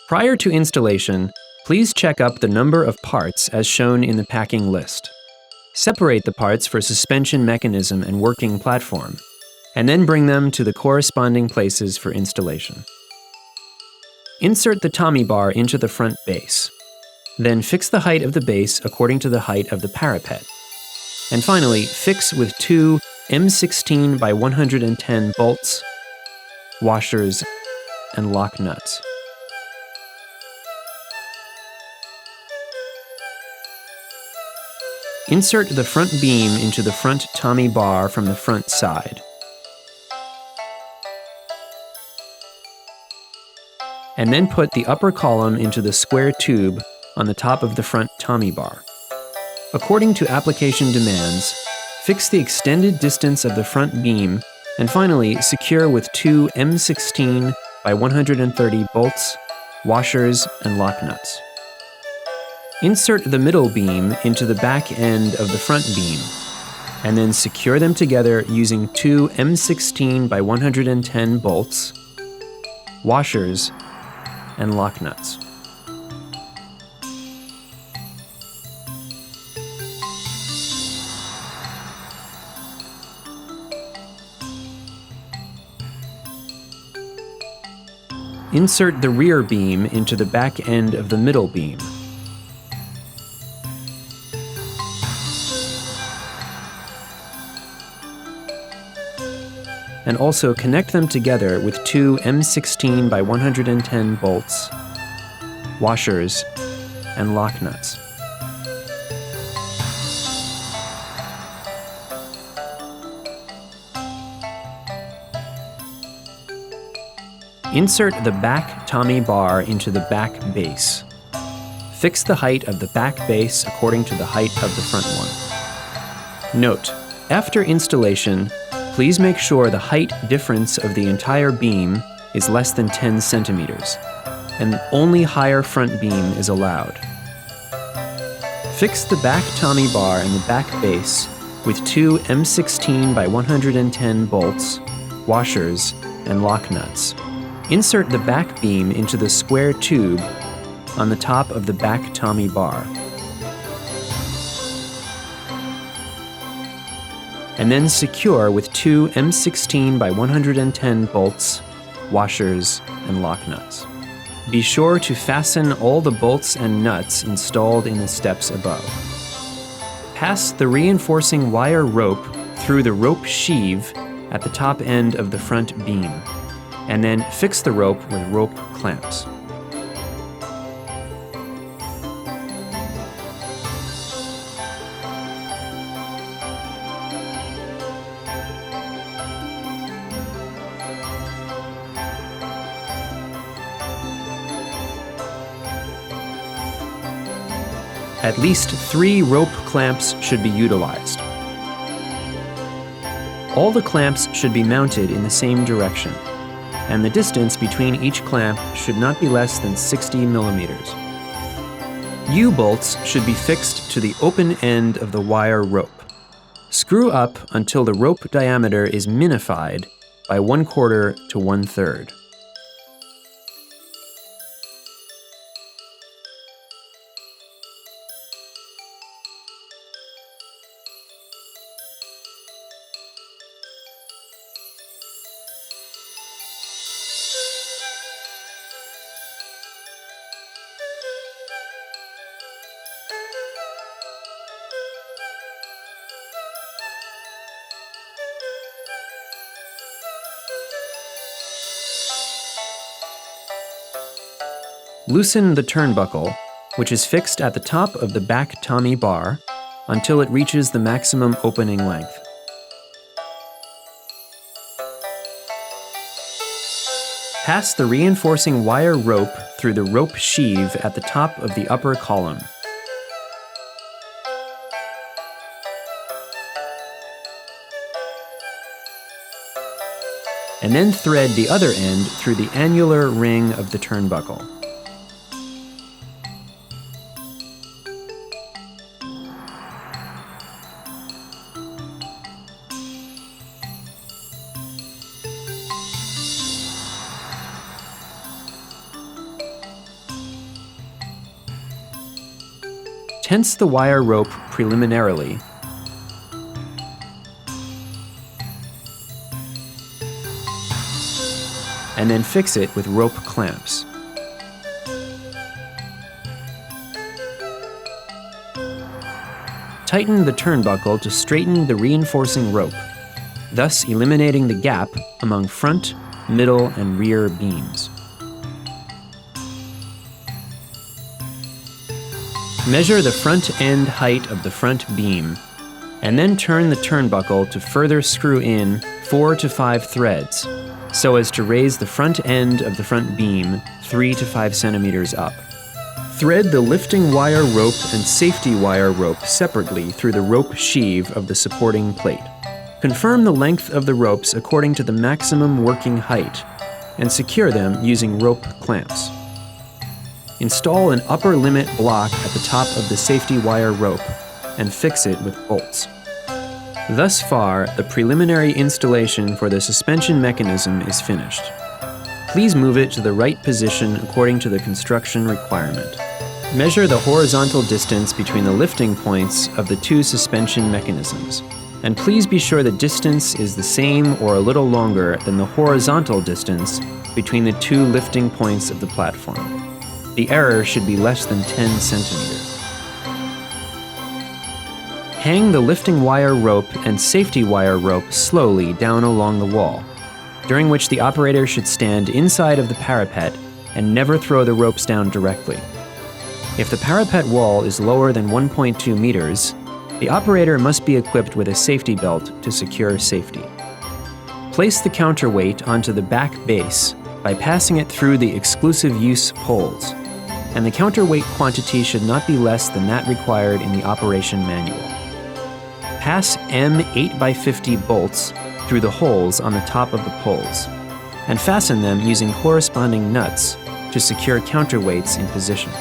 Prior to installation, please check up the number of parts as shown in the packing list. Separate the parts for suspension mechanism and working platform, and then bring them to the corresponding places for installation. Insert the Tommy bar into the front base. Then fix the height of the base according to the height of the parapet. And finally, fix with two M16 by 110 bolts, washers, and lock nuts. Insert the front beam into the front Tommy bar from the front side. And then put the upper column into the square tube on the top of the front Tommy bar. According to application demands, fix the extended distance of the front beam, and finally secure with two M16 by 130 bolts, washers, and lock nuts. Insert the middle beam into the back end of the front beam, and then secure them together using two M16 by 110 bolts, washers, and lock nuts. Insert the rear beam into the back end of the middle beam. And also connect them together with two M16 by 110 bolts, washers, and lock nuts. Insert the back Tommy bar into the back base. Fix the height of the back base according to the height of the front one. Note, after installation, please make sure the height difference of the entire beam is less than 10 centimeters, and only higher front beam is allowed. Fix the back Tommy bar and the back base with two M16 by 110 bolts, washers, and lock nuts. Insert the back beam into the square tube on the top of the back Tommy bar. And then secure with two M16 by 110 bolts, washers, and lock nuts. Be sure to fasten all the bolts and nuts installed in the steps above. Pass the reinforcing wire rope through the rope sheave at the top end of the front beam, and then fix the rope with rope clamps. At least 3 rope clamps should be utilized. All the clamps should be mounted in the same direction, and the distance between each clamp should not be less than 60 millimeters. U-bolts should be fixed to the open end of the wire rope. Screw up until the rope diameter is minified by 1/4 to 1/3. Loosen the turnbuckle, which is fixed at the top of the back Tommy bar, until it reaches the maximum opening length. Pass the reinforcing wire rope through the rope sheave at the top of the upper column. And then thread the other end through the annular ring of the turnbuckle. Tense the wire rope preliminarily and then fix it with rope clamps. Tighten the turnbuckle to straighten the reinforcing rope, thus eliminating the gap among front, middle, and rear beams. Measure the front end height of the front beam, and then turn the turnbuckle to further screw in 4 to 5 threads, so as to raise the front end of the front beam 3 to 5 centimeters up. Thread the lifting wire rope and safety wire rope separately through the rope sheave of the supporting plate. Confirm the length of the ropes according to the maximum working height, and secure them using rope clamps. Install an upper limit block at the top of the safety wire rope and fix it with bolts. Thus far, the preliminary installation for the suspension mechanism is finished. Please move it to the right position according to the construction requirement. Measure the horizontal distance between the lifting points of the two suspension mechanisms, and please be sure the distance is the same or a little longer than the horizontal distance between the two lifting points of the platform. The error should be less than 10 centimeters. Hang the lifting wire rope and safety wire rope slowly down along the wall, during which the operator should stand inside of the parapet and never throw the ropes down directly. If the parapet wall is lower than 1.2 meters, the operator must be equipped with a safety belt to secure safety. Place the counterweight onto the back base by passing it through the exclusive use poles, and the counterweight quantity should not be less than that required in the operation manual. Pass M 8x50 bolts through the holes on the top of the poles, and fasten them using corresponding nuts to secure counterweights in position.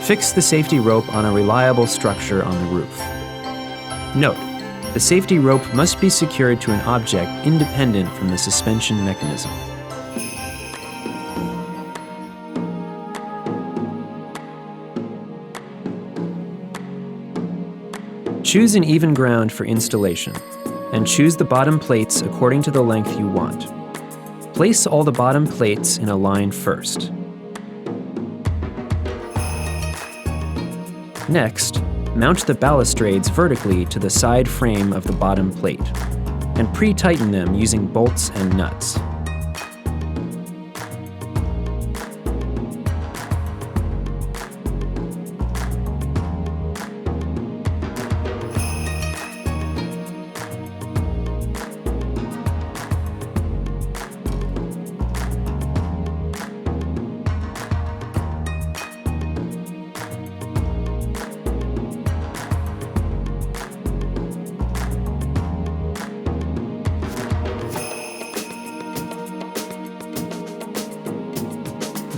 Fix the safety rope on a reliable structure on the roof. Note, the safety rope must be secured to an object independent from the suspension mechanism. Choose an even ground for installation, and choose the bottom plates according to the length you want. Place all the bottom plates in a line first. Next, mount the balustrades vertically to the side frame of the bottom plate, and pre-tighten them using bolts and nuts.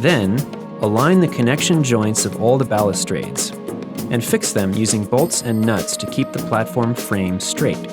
Then, align the connection joints of all the balustrades, and fix them using bolts and nuts to keep the platform frame straight.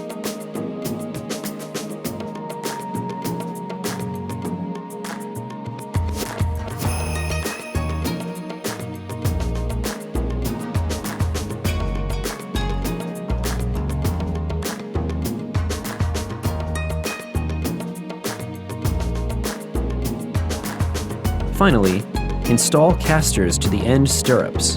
Finally, install casters to the end stirrups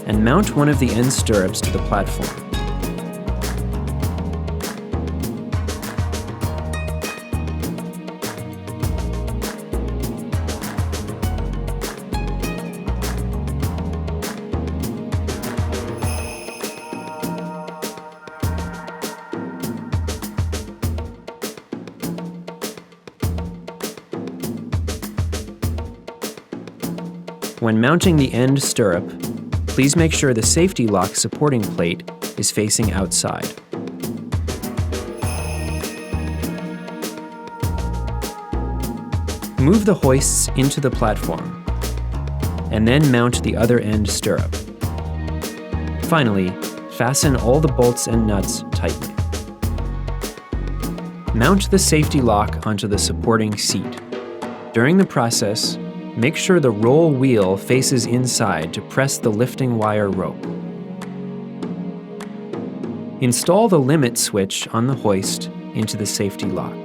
and mount one of the end stirrups to the platform. When mounting the end stirrup, please make sure the safety lock supporting plate is facing outside. Move the hoists into the platform, and then mount the other end stirrup. Finally, fasten all the bolts and nuts tightly. Mount the safety lock onto the supporting seat. During the process, make sure the roll wheel faces inside to press the lifting wire rope. Install the limit switch on the hoist into the safety lock.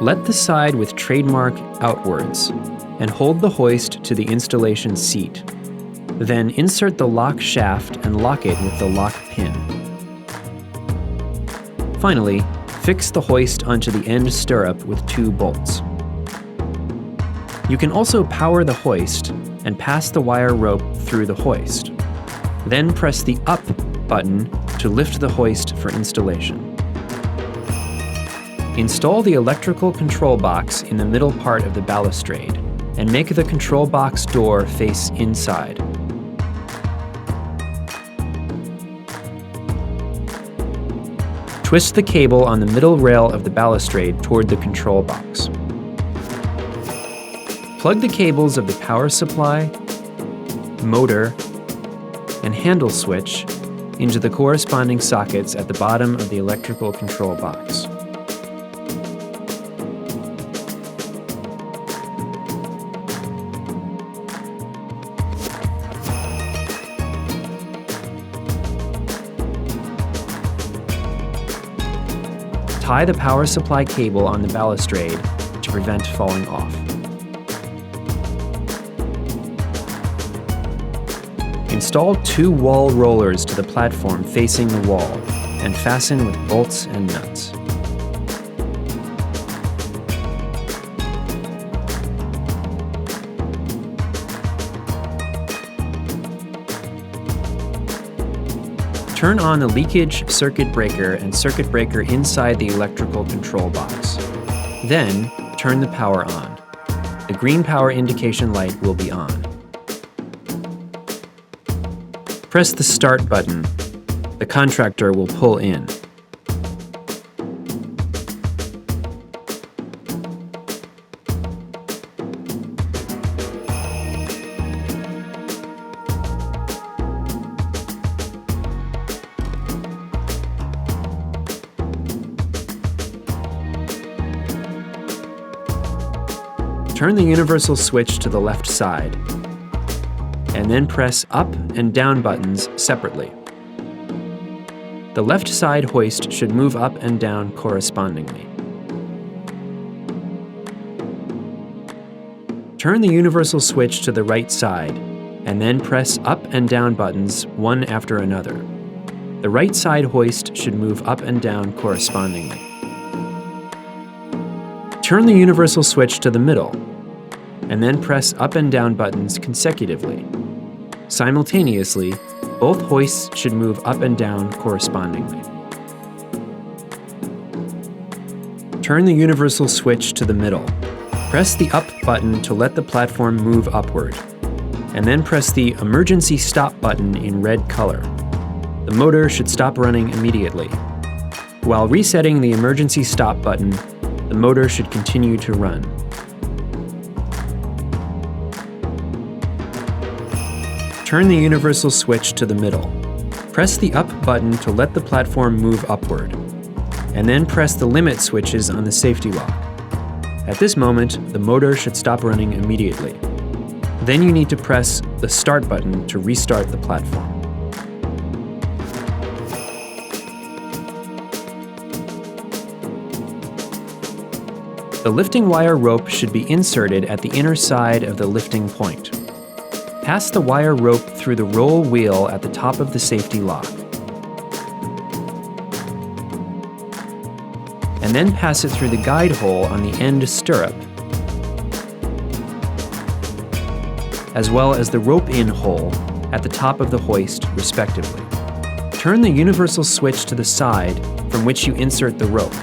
Let the side with trademark outwards and hold the hoist to the installation seat. Then insert the lock shaft and lock it with the lock pin. Finally, fix the hoist onto the end stirrup with 2 bolts. You can also power the hoist and pass the wire rope through the hoist. Then press the up button to lift the hoist for installation. Install the electrical control box in the middle part of the balustrade and make the control box door face inside. Twist the cable on the middle rail of the balustrade toward the control box. Plug the cables of the power supply, motor, and handle switch into the corresponding sockets at the bottom of the electrical control box. Tie the power supply cable on the balustrade to prevent falling off. Install 2 wall rollers to the platform facing the wall and fasten with bolts and nuts. Turn on the leakage circuit breaker and circuit breaker inside the electrical control box. Then, turn the power on. The green power indication light will be on. Press the start button. The contractor will pull in. Turn the universal switch to the left side, and then press up and down buttons separately. The left side hoist should move up and down correspondingly. Turn the universal switch to the right side, and then press up and down buttons one after another. The right side hoist should move up and down correspondingly. Turn the universal switch to the middle, and then press up and down buttons consecutively. Simultaneously, both hoists should move up and down correspondingly. Turn the universal switch to the middle. Press the up button to let the platform move upward, and then press the emergency stop button in red color. The motor should stop running immediately. While resetting the emergency stop button, the motor should continue to run. Turn the universal switch to the middle. Press the up button to let the platform move upward, and then press the limit switches on the safety lock. At this moment, the motor should stop running immediately. Then you need to press the start button to restart the platform. The lifting wire rope should be inserted at the inner side of the lifting point. Pass the wire rope through the roll wheel at the top of the safety lock. And then pass it through the guide hole on the end stirrup, as well as the rope-in hole at the top of the hoist, respectively. Turn the universal switch to the side from which you insert the rope,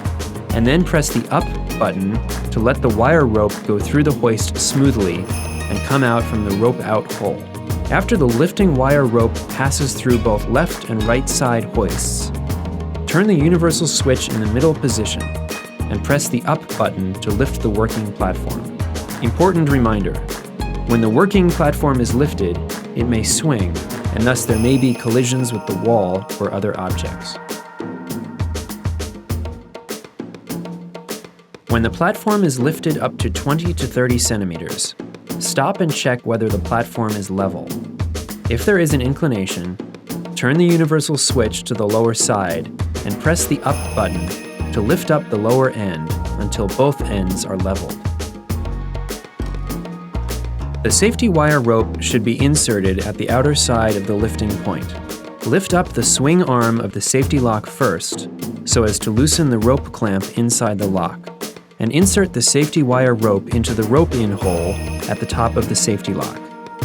and then press the up button to let the wire rope go through the hoist smoothly and come out from the rope-out hole. After the lifting wire rope passes through both left and right side hoists, turn the universal switch in the middle position. and press the up button to lift the working platform. Important reminder: when the working platform is lifted, it may swing, and thus there may be collisions with the wall or other objects. When the platform is lifted up to 20 to 30 centimeters, stop and check whether the platform is level. If there is an inclination, turn the universal switch to the lower side and press the up button to lift up the lower end until both ends are leveled. The safety wire rope should be inserted at the outer side of the lifting point. Lift up the swing arm of the safety lock first, so as to loosen the rope clamp inside the lock, and insert the safety wire rope into the rope-in hole at the top of the safety lock.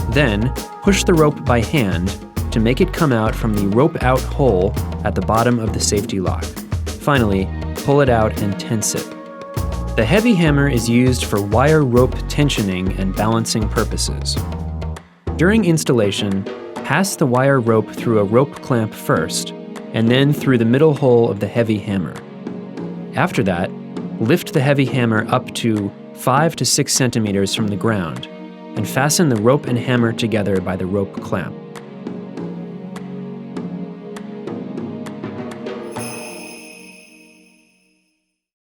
Then, push the rope by hand to make it come out from the rope-out hole at the bottom of the safety lock. Finally, pull it out and tense it. The heavy hammer is used for wire rope tensioning and balancing purposes. During installation, pass the wire rope through a rope clamp first, and then through the middle hole of the heavy hammer. After that, lift the heavy hammer up to 5 to 6 centimeters from the ground, and fasten the rope and hammer together by the rope clamp.